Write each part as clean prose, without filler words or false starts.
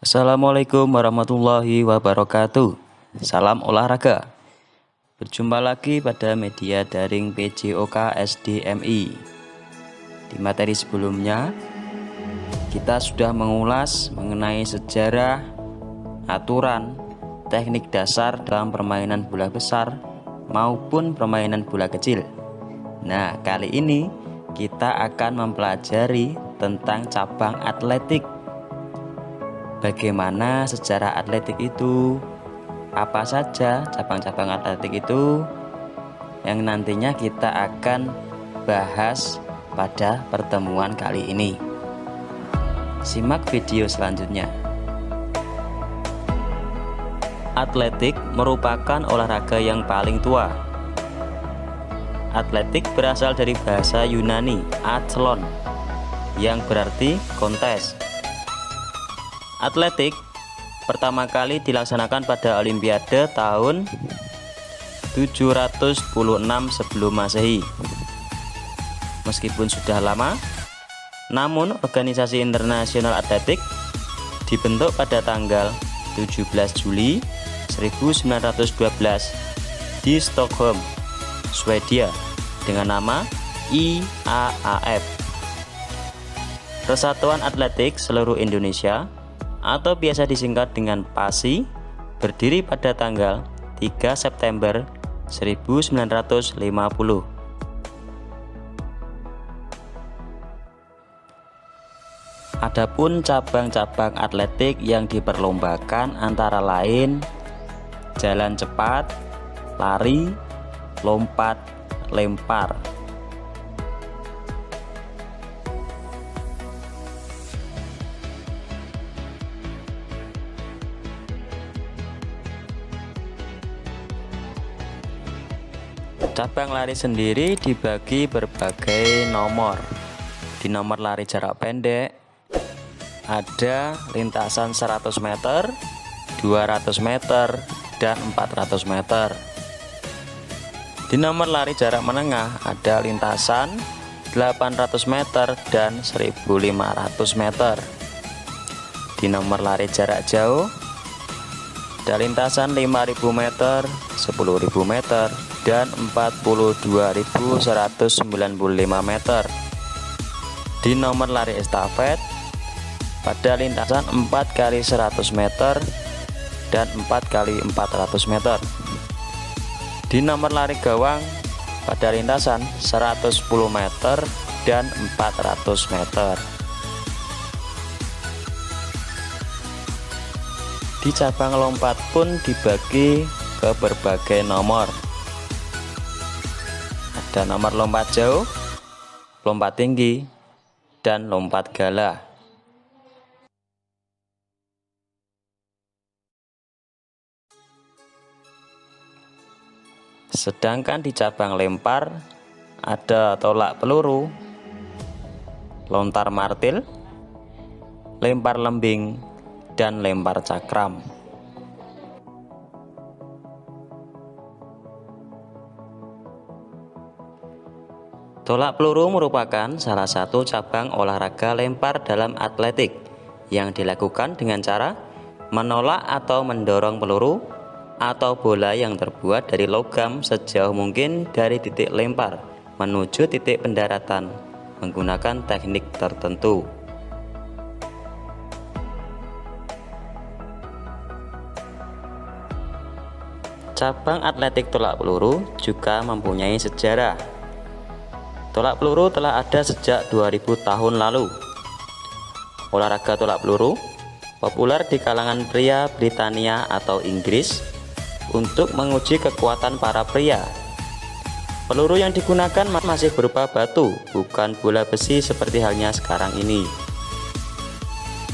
Assalamualaikum warahmatullahi wabarakatuh. Salam olahraga. Berjumpa lagi pada media daring PJOK SDMI. Di materi sebelumnya, kita sudah mengulas mengenai sejarah, aturan, teknik dasar dalam permainan bola besar maupun permainan bola kecil. Nah, kali ini kita akan mempelajari tentang cabang atletik. Bagaimana sejarah atletik itu, apa saja cabang-cabang atletik itu yang nantinya kita akan bahas pada pertemuan kali ini. Simak video selanjutnya. Atletik merupakan olahraga yang paling tua. Atletik berasal dari bahasa Yunani athlon yang berarti kontes. Atletik pertama kali dilaksanakan pada Olimpiade tahun 776 sebelum Masehi. Meskipun sudah lama, namun Organisasi Internasional Atletik dibentuk pada tanggal 17 Juli 1912 di Stockholm, Swedia dengan nama IAAF. Persatuan Atletik Seluruh Indonesia atau biasa disingkat dengan PASI berdiri pada tanggal 3 September 1950. Adapun cabang-cabang atletik yang diperlombakan antara lain jalan cepat, lari, lompat, lempar. Cabang lari sendiri dibagi berbagai nomor. Di nomor lari jarak pendek ada lintasan 100 meter, 200 meter, dan 400 meter. Di nomor lari jarak menengah ada lintasan 800 meter dan 1500 meter. Di nomor lari jarak jauh ada lintasan 5000 meter, 10.000 meter, dan 42.195 meter. Di nomor lari estafet pada lintasan 4 x 100 meter dan 4 x 400 meter. Di nomor lari gawang pada lintasan 110 meter dan 400 meter. Di cabang lompat pun dibagi ke berbagai nomor. Ada nomor lompat jauh, lompat tinggi, dan lompat gala. Sedangkan di cabang lempar ada tolak peluru, lontar martil, lempar lembing, dan lempar cakram. Tolak peluru merupakan salah satu cabang olahraga lempar dalam atletik yang dilakukan dengan cara menolak atau mendorong peluru atau bola yang terbuat dari logam sejauh mungkin dari titik lempar menuju titik pendaratan menggunakan teknik tertentu. Cabang atletik tolak peluru juga mempunyai sejarah. Tolak peluru telah ada sejak 2000 tahun lalu. Olahraga tolak peluru populer di kalangan pria Britania atau Inggris untuk menguji kekuatan para pria. Peluru yang digunakan masih berupa batu, bukan bola besi seperti halnya sekarang ini.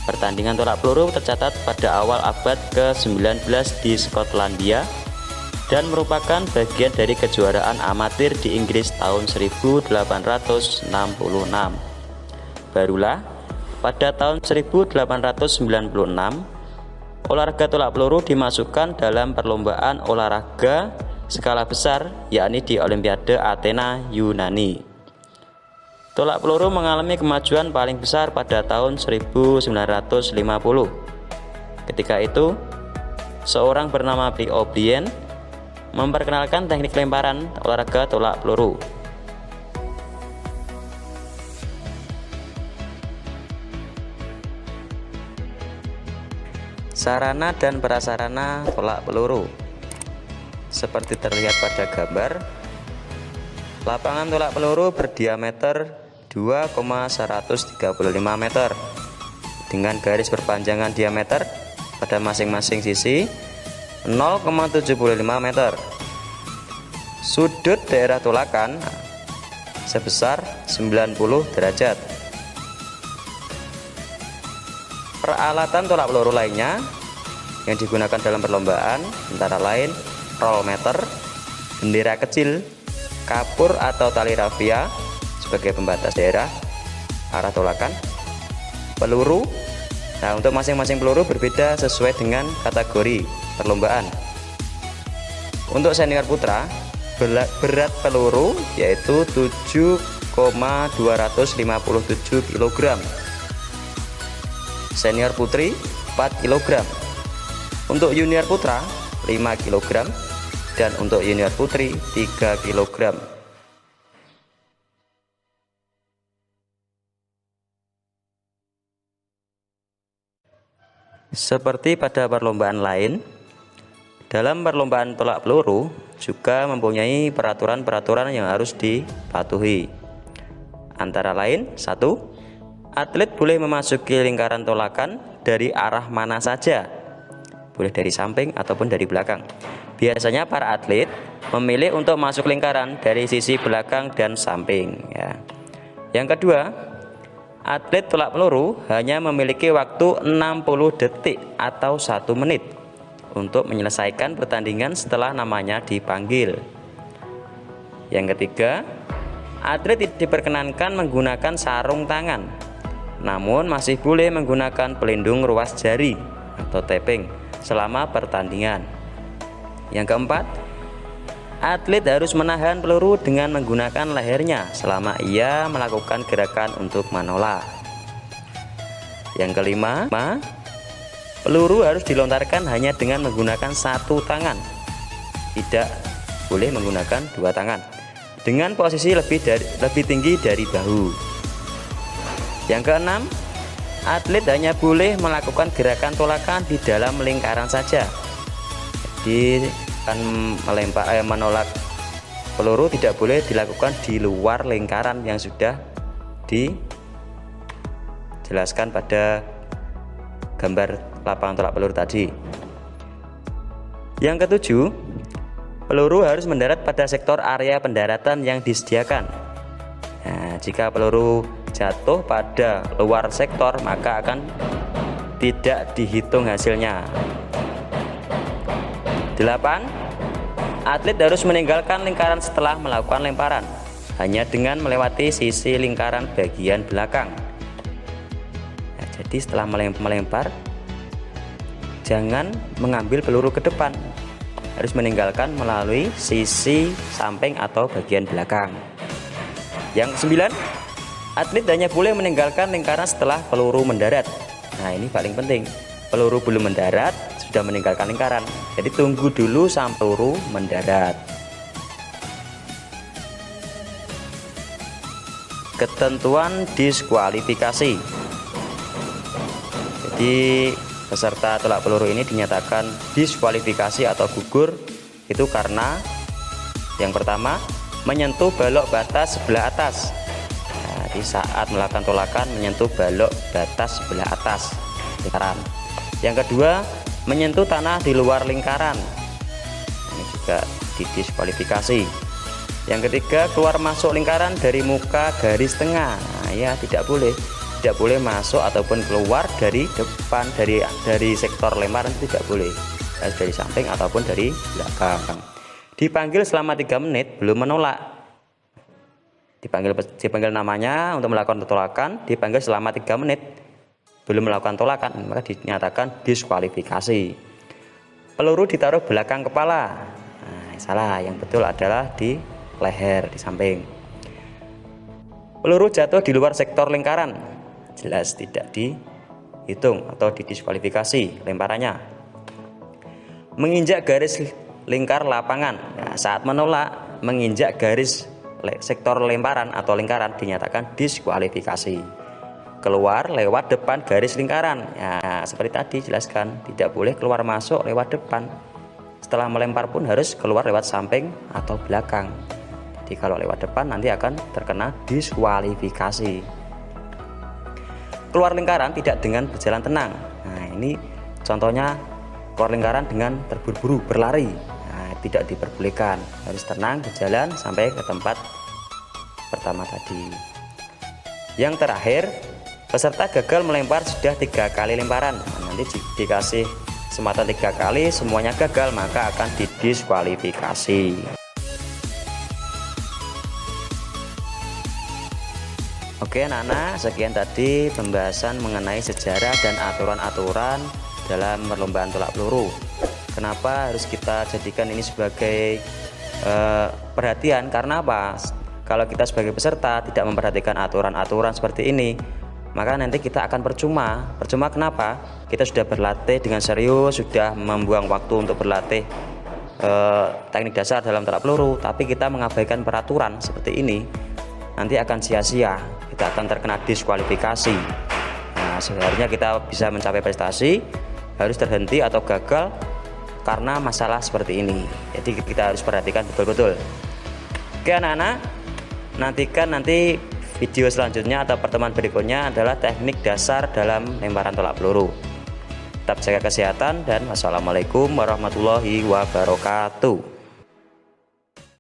Pertandingan tolak peluru tercatat pada awal abad ke-19 di Skotlandia dan merupakan bagian dari kejuaraan amatir di Inggris tahun 1866. Barulah pada tahun 1896 olahraga tolak peluru dimasukkan dalam perlombaan olahraga skala besar, yakni di Olimpiade Athena, Yunani. Tolak peluru mengalami kemajuan paling besar pada tahun 1950 Ketika itu, seorang bernama P. O'Brien memperkenalkan teknik lemparan olahraga tolak peluru. Sarana dan prasarana tolak peluru. Seperti terlihat pada gambar, lapangan tolak peluru berdiameter 2,135 meter dengan garis berpanjangan diameter pada masing-masing sisi 0,75 meter. Sudut daerah tolakan sebesar 90 derajat. Peralatan tolak peluru lainnya yang digunakan dalam perlombaan antara lain roll meter, bendera kecil, kapur atau tali rafia sebagai pembatas daerah arah tolakan, peluru. Nah, untuk masing-masing peluru berbeda sesuai dengan kategori perlombaan. Untuk senior putra, berat peluru yaitu 7,257 kg. Senior putri 4 kg. Untuk junior putra 5 kg dan untuk junior putri 3 kg. Seperti pada perlombaan lain, dalam perlombaan tolak peluru juga mempunyai peraturan-peraturan yang harus dipatuhi. Antara lain, 1. Atlet boleh memasuki lingkaran tolakan dari arah mana saja. Boleh dari samping ataupun dari belakang. Biasanya para atlet memilih untuk masuk lingkaran dari sisi belakang dan samping ya. Yang kedua, atlet tolak peluru hanya memiliki waktu 60 detik atau 1 menit untuk menyelesaikan pertandingan setelah namanya dipanggil. Yang ketiga, atlet tidak diperkenankan menggunakan sarung tangan, namun masih boleh menggunakan pelindung ruas jari atau taping selama pertandingan. Yang keempat, atlet harus menahan peluru dengan menggunakan lehernya selama ia melakukan gerakan untuk menolak. Yang kelima, peluru harus dilontarkan hanya dengan menggunakan satu tangan, tidak boleh menggunakan dua tangan, dengan posisi lebih tinggi dari bahu. Yang keenam, atlet hanya boleh melakukan gerakan tolakan di dalam lingkaran saja. Jadi menolak peluru tidak boleh dilakukan di luar lingkaran yang sudah dijelaskan pada gambar lapangan tolak peluru tadi. Yang ketujuh, peluru harus mendarat pada sektor area pendaratan yang disediakan. Nah, jika peluru jatuh pada luar sektor maka akan tidak dihitung hasilnya. 8. Atlet harus meninggalkan lingkaran setelah melakukan lemparan hanya dengan melewati sisi lingkaran bagian belakang. Nah, jadi setelah melempar jangan mengambil peluru ke depan, harus meninggalkan melalui sisi samping atau bagian belakang. Yang ke-9, atlet hanya boleh meninggalkan lingkaran setelah peluru mendarat. Nah, ini paling penting. Peluru belum mendarat sudah meninggalkan lingkaran, jadi tunggu dulu sampai peluru mendarat. Ketentuan diskualifikasi. Jadi peserta tolak peluru ini dinyatakan diskualifikasi atau gugur itu karena yang pertama, menyentuh balok batas sebelah atas. Nah, di saat melakukan tolakan menyentuh balok batas sebelah atas lingkaran. Yang kedua, menyentuh tanah di luar lingkaran. Ini juga didiskualifikasi. Yang ketiga, keluar masuk lingkaran dari muka garis tengah. Nah, ya tidak boleh masuk ataupun keluar dari depan dari sektor lemparan, tidak boleh. Dari samping ataupun dari belakang. Dipanggil selama 3 menit belum menolak. Dipanggil namanya untuk melakukan tolakan, dipanggil selama 3 menit belum melakukan tolakan, maka dinyatakan diskualifikasi. Peluru ditaruh belakang kepala. Nah, salah, yang betul adalah di leher, di samping. Peluru jatuh di luar sektor lingkaran, jelas tidak dihitung atau didiskualifikasi lemparannya. Menginjak garis lingkar lapangan. Nah, saat menolak menginjak garis sektor lemparan atau lingkaran dinyatakan diskualifikasi. Keluar lewat depan garis lingkaran. Ya, seperti tadi jelaskan, tidak boleh keluar masuk lewat depan. Setelah melempar pun harus keluar lewat samping atau belakang. Jadi kalau lewat depan nanti akan terkena diskualifikasi. Keluar lingkaran tidak dengan berjalan tenang. Nah, ini contohnya keluar lingkaran dengan terburu-buru berlari. Nah, tidak diperbolehkan, harus tenang berjalan sampai ke tempat pertama tadi. Yang terakhir, peserta gagal melempar sudah 3 kali lemparan. Nah, nanti dikasih kesempatan 3 kali, semuanya gagal, maka akan didiskualifikasi. Oke anak-anak, sekian tadi pembahasan mengenai sejarah dan aturan-aturan dalam perlombaan tolak peluru. Kenapa harus kita jadikan ini sebagai perhatian? Karena apa? Kalau kita sebagai peserta tidak memperhatikan aturan-aturan seperti ini, maka nanti kita akan percuma. Percuma kenapa? Kita sudah berlatih dengan serius, sudah membuang waktu untuk berlatih teknik dasar dalam tolak peluru, tapi kita mengabaikan peraturan seperti ini, nanti akan sia-sia, kita akan terkena diskualifikasi. Nah, sebenarnya kita bisa mencapai prestasi, harus terhenti atau gagal karena masalah seperti ini. Jadi kita harus perhatikan betul-betul. Oke anak-anak, nantikan nanti video selanjutnya atau pertemuan berikutnya adalah teknik dasar dalam lemparan tolak peluru. Tetap jaga kesehatan dan wassalamualaikum warahmatullahi wabarakatuh.